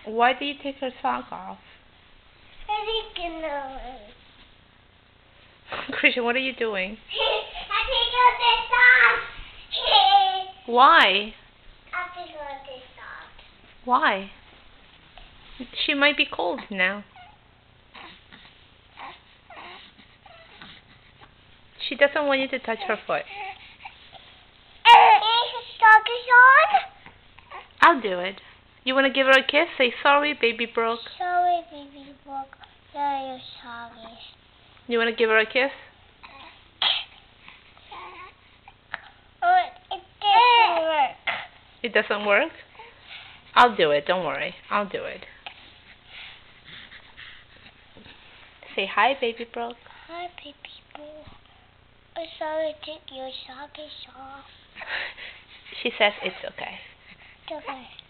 Why did you take her sock off? I think no. Christian, what are you doing? I think of the sock. Why? I think of the sock. Why? She might be cold now. She doesn't want you to touch her foot. Sock is on? I'll do it. You want to give her a kiss? Say sorry, baby broke. Sorry, baby broke. Sorry, sorry. You want to give her a kiss? Oh, it doesn't work. It doesn't work? I'll do it. Don't worry. I'll do it. Say hi, baby broke. Hi, baby broke. I'm sorry, take your sock off. She says it's okay. It's okay.